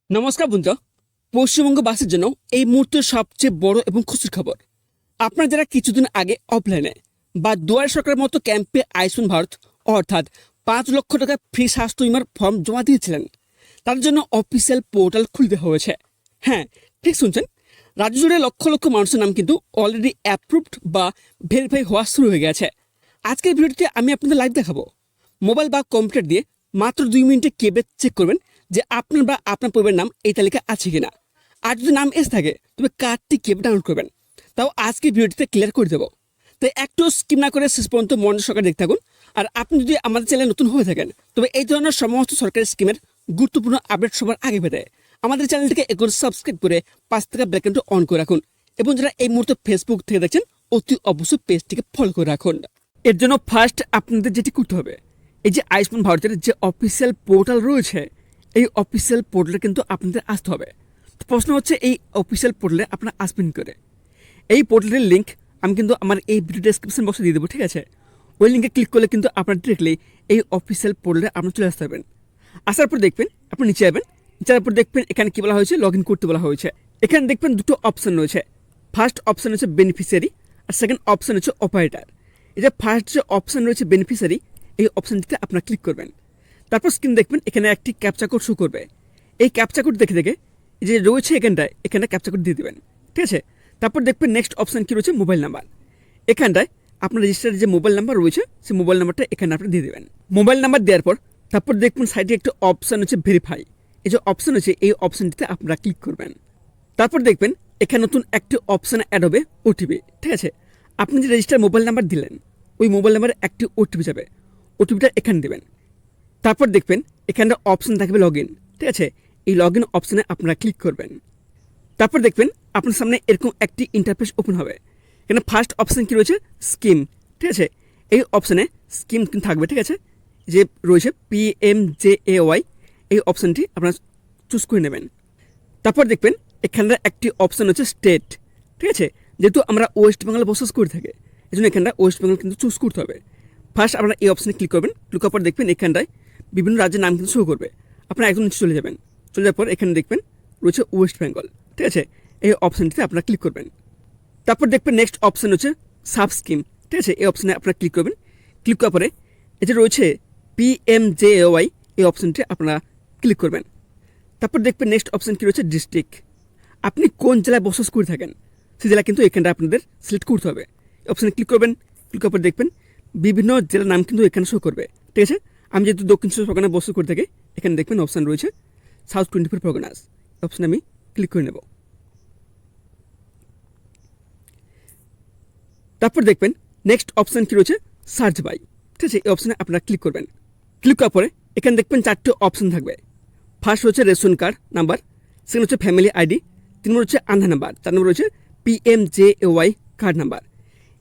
নমস্কার বন্ধুরা, পশ্চিমবঙ্গবাসীর জন্য এই মুহূর্তের সবচেয়ে বড় এবং খুশির খবর। আপনারা যারা কিছুদিন আগে অফলাইনে বা দুয়ারে সরকারের মতো ক্যাম্পে আয়ুষ্মান ভারত অর্থাৎ 5 লক্ষ টাকা ফ্রি স্বাস্থ্য বিমার ফর্ম জমা দিয়েছিলেন, তার জন্য অফিসিয়াল পোর্টাল খুলতে হয়েছে। হ্যাঁ, ঠিক শুনছেন, রাজ্য জুড়ে লক্ষ লক্ষ মানুষের নাম কিন্তু অলরেডি অ্যাপ্রুভড বা ভেরিফাই হওয়া শুরু হয়ে গেছে। আজকের ভিডিওটিতে আমি আপনাদের লাইভ দেখাবো। মোবাইল বা কম্পিউটার দিয়ে মাত্র 2 মিনিটে কেবে চেক করবেন যে আপনার বা আপনার পরিবারের নাম এই তালিকা আছে কিনা। আর যদি নাম এসে থাকে তবে কার্ডটি কেবে ডাউনলোড করবেন, তাও আজকে ভিডিওটিতে ক্লিয়ার করে দেবো। তাই একটু স্কিপ না করে শেষ পর্যন্ত মনোযোগ সহকারে দেখতে থাকুন। আর আপনি যদি আমাদের চ্যানেলে নতুন হয়ে থাকেন তবে এই ধরনের সমস্ত সরকারি স্কিমের গুরুত্বপূর্ণ আপডেট সবার আগে পেতে আমাদের চ্যানেলটিকে এখন সাবস্ক্রাইব করে পাশ থেকে বেল আইকনটি অন করে রাখুন। এবং যারা এই মুহূর্তে ফেসবুক থেকে দেখছেন অতি অবশ্যই পেজটিকে ফলো করে রাখুন। এর জন্য ফার্স্ট আপনাদের যেটি করতে হবে, এই যে আয়ুষ্মান ভারতের যে অফিসিয়াল পোর্টাল রয়েছে, এই অফিসিয়াল পোর্টালে কিন্তু আপনাদের আসতে হবে। তো প্রশ্ন হচ্ছে, এই অফিসিয়াল পোর্টালে আপনারা আসবেন করে। এই পোর্টালের লিঙ্ক আমি কিন্তু আমার এই ভিডিও ডেসক্রিপশন বক্সে দিয়ে দেবো, ঠিক আছে? ওই লিঙ্কে ক্লিক করলে কিন্তু আপনারা ডিরেক্টলি এই অফিসিয়াল পোর্টালে আপনারা চলে আসতে পারবেন। আসার পর দেখবেন আপনি নিচে যাবেন, যাওয়ার পর দেখবেন এখানে কী বলা হয়েছে, লগ ইন করতে বলা হয়েছে। এখানে দেখবেন দুটো অপশান রয়েছে। ফার্স্ট অপশান হচ্ছে বেনিফিশিয়ারি আর সেকেন্ড অপশান হচ্ছে অপারেটার। এই যে ফার্স্ট যে অপশান রয়েছে বেনিফিশিয়ারি, এই অপশানটিতে আপনারা ক্লিক করবেন। তারপর স্ক্রিন দেখবেন এখানে একটি ক্যাপচা কোড শো করবে। এই ক্যাপচা কোড দেখে দেখে যে রয়েছে এখানটায় ক্যাপচা কোড দিয়ে দেবেন, ঠিক আছে? তারপর দেখবেন নেক্সট অপশান কী রয়েছে, মোবাইল নাম্বার। এখানটায় আপনার রেজিস্টারের যে মোবাইল নাম্বার রয়েছে সেই মোবাইল নাম্বারটা এখানে আপনি দিয়ে দেবেন। মোবাইল নাম্বার দেওয়ার পর তারপর দেখবেন সাইডে একটা অপশান হচ্ছে ভেরিফাই। এই যে অপশান আছে এই অপশানটিতে আপনারা ক্লিক করবেন। তারপর দেখবেন এখানে নতুন একটি অপশান অ্যাড হবে, ওটিপি, ঠিক আছে? আপনি যে রেজিস্টার মোবাইল নাম্বার দিলেন ওই মোবাইল নাম্বারে একটি ওটিপি যাবে, ওটিপিটা এখানে দেবেন। তারপর দেখবেন এখানে অপশান থাকবে লগ ইন, ঠিক আছে? এই লগ ইন অপশানে আপনারা ক্লিক করবেন। তারপর দেখবেন আপনার সামনে এরকম একটি ইন্টারফেস ওপেন হবে। এখানে ফার্স্ট অপশান কি রয়েছে, স্কিম, ঠিক আছে? এই অপশানে স্কিম থাকবে, ঠিক আছে? যে রয়েছে PMJAY, এই অপশানটি আপনারা চুজ করে নেবেন। তারপর দেখবেন এখানে একটি অপশান হচ্ছে স্টেট, ঠিক আছে? যেহেতু আমরা ওয়েস্ট বেঙ্গলে বসবাস করে থাকি, এই জন্য এখানটা ওয়েস্ট বেঙ্গল কিন্তু চুজ করতে হবে। ফার্স্ট আপনারা এই অপশানে ক্লিক করবেন। ক্লিক করার পর দেখবেন এখানটায় বিভিন্ন রাজ্যের নাম কিন্তু শো করবে। আপনারা একদম নিচে চলে যাবেন। চলে যাওয়ার পর এখানে দেখবেন রয়েছে ওয়েস্ট বেঙ্গল, ঠিক আছে? এই অপশানটিতে আপনারা ক্লিক করবেন। তারপর দেখবেন নেক্সট অপশান হচ্ছে সাব স্কিম, ঠিক আছে? এই অপশানে আপনারা ক্লিক করবেন। ক্লিক করার পরে এই যে রয়েছে PMJAY, এই অপশানটি আপনারা ক্লিক করবেন। তারপর দেখবেন নেক্সট অপশান কী রয়েছে, ডিস্ট্রিক্ট। আপনি কোন জেলায় বসবাস করে থাকেন সেই জেলা কিন্তু এখানটা আপনাদের সিলেক্ট করতে হবে। অপশানে ক্লিক করবেন। ক্লিক করার পর দেখবেন বিভিন্ন জেলার নাম কিন্তু এখানে শো করবে, ঠিক আছে? আমি যেহেতু দক্ষিণ চব্বিশ পরগনায় বসবাস করে থাকি, এখানে দেখবেন অপশান রয়েছে সাউথ 24 পরগনাস। অপশানে আমি ক্লিক করে নেব। তারপর দেখবেন নেক্সট অপশান কী রয়েছে, সার্চ বাই, ঠিক আছে? এই অপশানে আপনারা ক্লিক করবেন। ক্লিক করার পরে এখানে দেখবেন 4টে অপশান থাকবে। ফার্স্ট হচ্ছে রেশন কার্ড নাম্বার, সেকেন্ড হচ্ছে ফ্যামিলি আইডি, 3 নম্বর হচ্ছে আধার নাম্বার, 4 নম্বর হচ্ছে PMJAY কার্ড নাম্বার।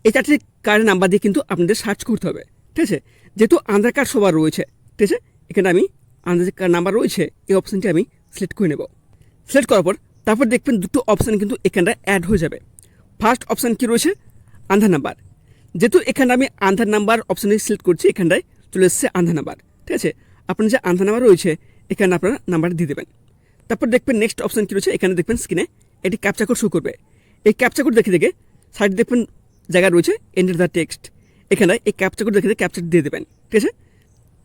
এই 4টি কার্ডের নাম্বার দিয়ে কিন্তু আপনাদের সার্চ করতে হবে, ঠিক আছে? যেহেতু আধার কার্ড সবার রয়েছে, ঠিক আছে? এখানে আমি আধার কার্ড নাম্বার রয়েছে এই অপশানটি আমি সিলেক্ট করে নেব। সিলেক্ট করার পর তারপর দেখবেন দুটো অপশান কিন্তু এখানটা অ্যাড হয়ে যাবে। ফার্স্ট অপশান কি রয়েছে, আধার নাম্বার। যেহেতু এখানে আমি আধার নাম্বার অপশানে সিলেক্ট করছি, এখানটায় চলে এসেছে আধার নাম্বার, ঠিক আছে? আপনার যে আধার নাম্বার রয়েছে এখানে আপনারা নাম্বারটা দিয়ে দেবেন। তারপর দেখবেন নেক্সট অপশান কী রয়েছে, এখানে দেখবেন স্ক্রিনে এটি ক্যাপচা কোড শো করবে। এই ক্যাপচা কোড দেখে দেখে সাইডে দেখবেন জায়গা রয়েছে এন্টার দ্য টেক্সট, এখানে এই ক্যাপচা কোড দেখে দেখে ক্যাপচাটা দিয়ে দেবেন, ঠিক আছে?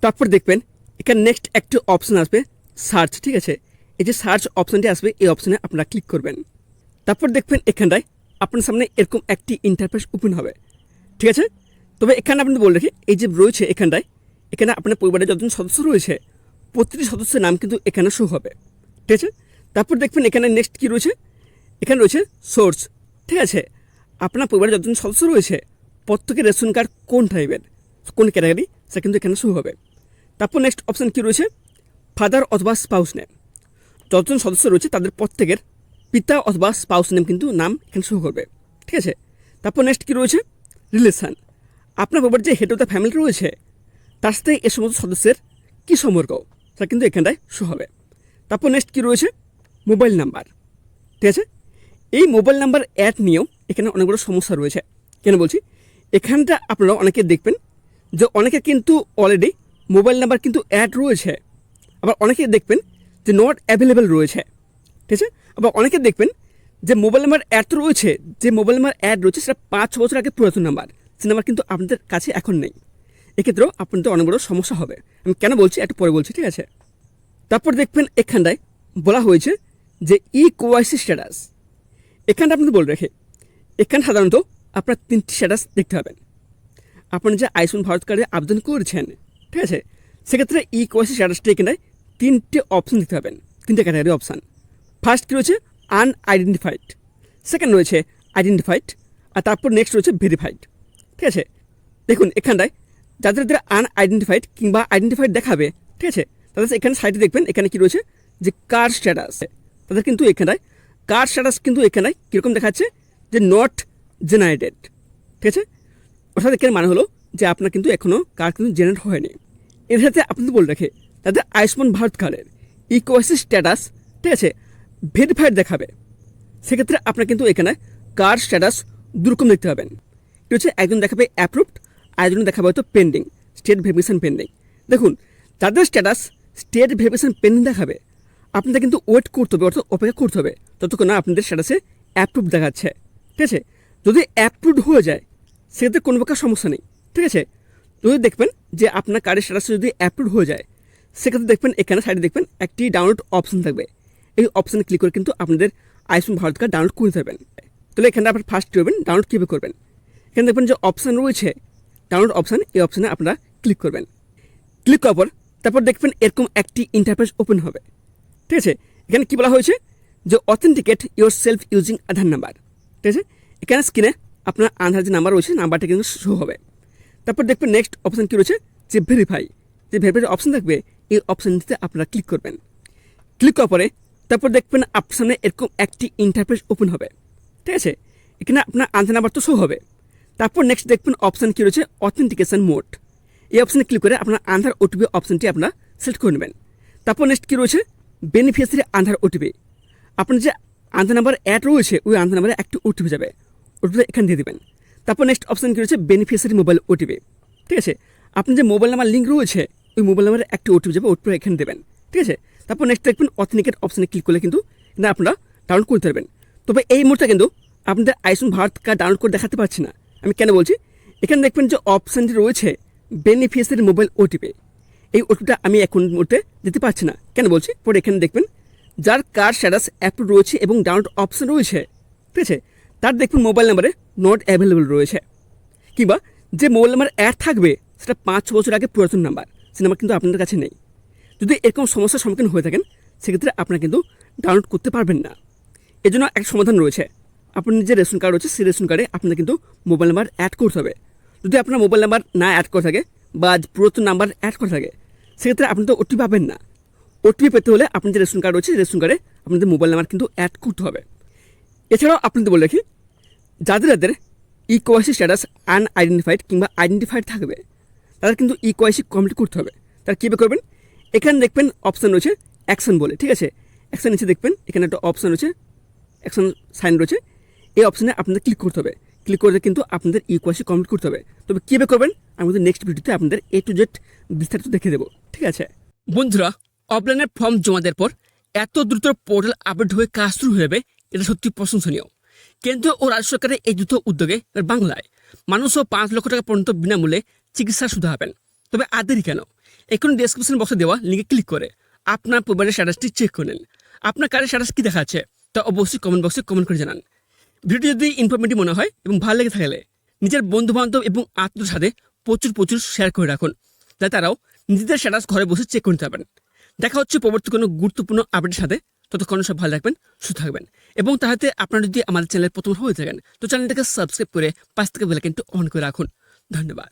তারপর দেখবেন এখানে নেক্সট একটি অপশান আসবে সার্চ, ঠিক আছে? এই যে সার্চ অপশানটি আসবে এই অপশানে আপনারা ক্লিক করবেন। তারপর দেখবেন এখানটায় আপনার সামনে এরকম একটি ইন্টারফেস ওপেন হবে, ঠিক আছে? তবে এখানে আপনি বলে রাখি, এই যে রয়েছে এখানটায়, এখানে আপনার পরিবারের যতজন সদস্য রয়েছে প্রতিটি সদস্যের নাম কিন্তু এখানে শো হবে, ঠিক আছে? তারপর দেখবেন এখানে নেক্সট কী রয়েছে, এখানে রয়েছে সোর্স, ঠিক আছে? আপনার পরিবারের যতজন সদস্য রয়েছে প্রত্যেকের রেশন কার্ড কোন টাইপের, কোন ক্যাটাগরি, সেটা কিন্তু এখানে শো হবে। তারপর নেক্সট অপশান কী রয়েছে, ফাদার অথবা স্পাউস নেম। যতজন সদস্য রয়েছে তাদের প্রত্যেকের পিতা অথবা স্পাউস নেম কিন্তু নাম এখানে শো করবে, ঠিক আছে? তারপর নেক্সট কী রয়েছে, রিলেশান। আপনার পরিবারের যে হেড অফ দ্য ফ্যামিলি রয়েছে তার সাথে এ সমস্ত সদস্যের কী সম্পর্ক সেটা কিন্তু এখানটায় শো হবে। তারপর নেক্সট কী রয়েছে, মোবাইল নাম্বার, ঠিক আছে? এই মোবাইল নাম্বার অ্যাড নিয়েও এখানে অনেকগুলো সমস্যা রয়েছে। কেন বলছি, এখানটা আপনারা অনেকে দেখবেন যে অনেকের কিন্তু অলরেডি মোবাইল নাম্বার কিন্তু অ্যাড রয়েছে, আবার অনেকে দেখবেন যে নট অ্যাভেলেবেল রয়েছে, ঠিক আছে। আবার অনেকে দেখবেন যে মোবাইল নাম্বার অ্যাড তো রয়েছে, যে মোবাইল নাম্বার অ্যাড রয়েছে সেটা 5 বছর আগে পুরাতন নাম্বার, সে নাম্বার কিন্তু আপনাদের কাছে এখন নেই। এক্ষেত্রেও আপনাদের অনেক বড় সমস্যা হবে। আমি কেন বলছি একটু পরে বলছি, ঠিক আছে। তারপর দেখবেন এখানটায় বলা হয়েছে যে KYC স্ট্যাটাস। এখানটা আপনাদের বলে রাখে, এখানে সাধারণত আপনার 3টি স্ট্যাটাস দেখতে হবেন। আপনি যে আয়ুষ্মান ভারত কার্ডে আবেদন করেছেন, ঠিক আছে, সেক্ষেত্রে KYC স্ট্যাটাসটা এখানে 3টে অপশন দেখতে পাবেন, 3টে ক্যাটাগরি অপশান। ফার্স্ট কী রয়েছে আনআইডেন্টিফাইড, সেকেন্ড রয়েছে আইডেন্টিফাইড, আর তারপর নেক্সট রয়েছে ভেরিফাইড, ঠিক আছে। দেখুন এখানটায় যাদের আনআইডেন্টিফাইড কিংবা আইডেন্টিফাইড দেখাবে, ঠিক আছে, তাদের এখানে সাইডে দেখবেন এখানে কি রয়েছে যে কার স্ট্যাটাস, তাদের কিন্তু এখানটায় কার স্ট্যাটাস কিন্তু এখানে কীরকম দেখাচ্ছে যে নট জেনারেটেড, ঠিক আছে। অর্থাৎ এখানে মানে হলো যে আপনার কিন্তু এখনও কার্ড কিন্তু জেনারেট হয়নি। এর সাথে আপনাদের বলে রাখে তাদের আয়ুষ্মান ভারত কার্ডের KYC স্ট্যাটাস, ঠিক আছে, ভেরিফাইড দেখাবে। সেক্ষেত্রে আপনার কিন্তু এখানে কার্ড স্ট্যাটাস দুরকম দেখতে পাবেন। এটা হচ্ছে একজন দেখাবে অ্যাপ্রুভড, আরেকজন দেখাবে হয়তো পেন্ডিং, স্টেট ভেরিফিকেশন পেন্ডিং। দেখুন যাদের স্ট্যাটাস স্টেট ভেরিফিকেশন পেন্ডিং দেখাবে, আপনাদের কিন্তু ওয়েট করতে হবে, অর্থাৎ অপেক্ষা করতে হবে ততক্ষণ না আপনাদের স্ট্যাটাসে অ্যাপ্রুভ দেখাচ্ছে, ঠিক আছে। যদি অ্যাপ্রুভড হয়ে যায় সেক্ষেত্রে কোনো প্রকার সমস্যা নেই, ঠিক আছে। যদি দেখবেন যে আপনার কার্ডের স্ট্যাটাসে যদি অ্যাপ্রুভ হয়ে যায়, সেক্ষেত্রে দেখবেন এখানে সাইডে দেখবেন একটি ডাউনলোড অপশন থাকবে। এই অপশানে ক্লিক করে কিন্তু আপনাদের আয়ুষ্মান ভারত কার্ড ডাউনলোড করে দেবেন। তাহলে এখানে আপনার ফার্স্ট করবেন ডাউনলোড কীভাবে করবেন। এখানে দেখবেন যে অপশান রয়েছে ডাউনলোড অপশান, এই অপশানে আপনারা ক্লিক করবেন। ক্লিক করার পর তারপর দেখবেন এরকম একটি ইন্টারফেস ওপেন হবে, ঠিক আছে। এখানে কী বলা হয়েছে যে authenticate your self using Aadhaar number, ঠিক আছে। এখানে স্ক্রিনে আপনার আধার যে নাম্বার রয়েছে নাম্বারটা কিন্তু শো হবে। তারপর দেখবেন নেক্সট অপশান কী রয়েছে যে ভেরিফাই, যে ভেরিফাই অপশান থাকবে এই অপশানটিতে আপনারা ক্লিক করবেন। ক্লিক করার পরে তারপর দেখবেন আপনার সামনে এরকম একটি ইন্টারফেস ওপেন হবে, ঠিক আছে। এখানে আপনার আধার নাম্বার তো শো হবে। তারপর নেক্সট দেখবেন অপশান কী রয়েছে অথেন্টিকেশন মোড, এই অপশানে ক্লিক করে আপনার আধার OTP অপশানটি আপনারা সিলেক্ট করে নেবেন। তারপর নেক্সট কী রয়েছে বেনিফিশিয়ারি আধার OTP, আপনার যে আধার নাম্বার অ্যাড রয়েছে ওই আধার নাম্বারে একটি OTP যাবে, OTP এখানে দিয়ে দেবেন। তারপর নেক্সট অপশান কী রয়েছে বেনিফিশিয়ারি মোবাইল OTP, ঠিক আছে। আপনার যে মোবাইল নাম্বার লিঙ্ক রয়েছে ওই মোবাইল নাম্বারে একটি OTP যাবে, OTP এখানে দেবেন, ঠিক আছে। তারপর নেক্সট দেখবেন অথেন্টিকেট অপশানে ক্লিক করলে কিন্তু আপনারা ডাউনলোড করতে পারবেন। তবে এই মুহূর্তে কিন্তু আপনাদের আয়ুষ্মান ভারত কার্ড ডাউনলোড করে দেখাতে পারছি না। আমি কেন বলছি, এখানে দেখবেন যে অপশানটি রয়েছে বেনিফিশিয়ারি মোবাইল OTP, এই OTPটা আমি এখন মুহূর্তে দিতে পারছি না। কেন বলছি পরে এখানে দেখবেন যার কার্ড স্ট্যাটাস অ্যাপ্রুভ রয়েছে এবং ডাউনলোড অপশান রয়েছে, ঠিক আছে, তার দেখবেন মোবাইল নাম্বারে নট অ্যাভেলেবল রয়েছে, কিংবা যে মোবাইল নাম্বার অ্যাড থাকবে সেটা 5 বছর আগে পুরাতন নাম্বার, সে নাম্বার কিন্তু আপনাদের কাছে নেই। যদি এরকম সমস্যার সম্মুখীন হয়ে থাকেন সেক্ষেত্রে আপনারা কিন্তু ডাউনলোড করতে পারবেন না। এর জন্য একটা সমাধান রয়েছে, আপনার যে রেশন কার্ড রয়েছে সেই রেশন কার্ডে আপনাদের কিন্তু মোবাইল নাম্বার অ্যাড করতে হবে। যদি আপনার মোবাইল নাম্বার না অ্যাড করা থাকে বা পুরাতন নাম্বার অ্যাড করা থাকে সেক্ষেত্রে আপনি তো OTP পাবেন না। OTP পেতে হলে আপনার যে রেশন কার্ড রয়েছে রেশন কার্ডে আপনাদের মোবাইল নাম্বার কিন্তু অ্যাড করতে হবে। এছাড়াও আপনাদের বলে রাখি যাদের KYC স্ট্যাটাস আনআইডেন্টিফাইড কিংবা আইডেন্টিফাইড থাকবে তাদের কিন্তু KYC কমপ্লিট করতে হবে। তারা কীভাবে করবেন, এখানে দেখবেন অপশান রয়েছে অ্যাকশন বলে, ঠিক আছে। অ্যাকশন নিচে দেখবেন এখানে একটা অপশান রয়েছে অ্যাকশন সাইন রয়েছে, এই অপশানে আপনাদের ক্লিক করতে হবে। ক্লিক করে কিন্তু আপনাদের KYC কমপ্লিট করতে হবে। তবে কীভাবে করবেন আমি কিন্তু নেক্সট ভিডিওতে আপনাদের A to Z বিস্তারিত দেখে দেবো, ঠিক আছে। বন্ধুরা অফলাইনে ফর্ম জমা দেওয়ার পর এত দ্রুত পোর্টাল আপডেট হয়ে কাজ শুরু হয়ে যাবে, এটা সত্যি প্রশংসনীয়। কেন্দ্র ও রাজ্য সরকারের এই দ্রুত উদ্যোগে বাংলায় মানুষও 5 লক্ষ টাকা পর্যন্ত বিনামূল্যে চিকিৎসা সুবিধা পাবেন। তবে আর দেরি কেন, এখন ডেসক্রিপশন বক্সে দেওয়া লিঙ্কে ক্লিক করে আপনার পরিবারের স্ট্যাটাসটি চেক করে নিন। আপনার কার্ডের স্ট্যাটাস কী দেখাচ্ছে তা অবশ্যই কমেন্ট বক্সে কমেন্ট করে জানান। ভিডিওটি যদি ইনফরমেটিভ মনে হয় এবং ভালো লেগে থাকলে নিজের বন্ধুবান্ধব এবং আত্মীয়দের সাথে প্রচুর শেয়ার করে রাখুন, যাতে তারাও নিজেদের স্ট্যাটাস ঘরে বসে চেক করতে পারবেন। দেখা হচ্ছে পরবর্তী কোনো গুরুত্বপূর্ণ আপডেটের সাথে, ততক্ষণ সব ভালো থাকবেন, সুস্থ থাকবেন। এবং তাহাতে আপনারা যদি আমাদের চ্যানেলের প্রথম হয়ে থাকেন তো চ্যানেলটাকে সাবস্ক্রাইব করে পাশ থেকে বেল আইকনটি অন করে রাখুন। ধন্যবাদ।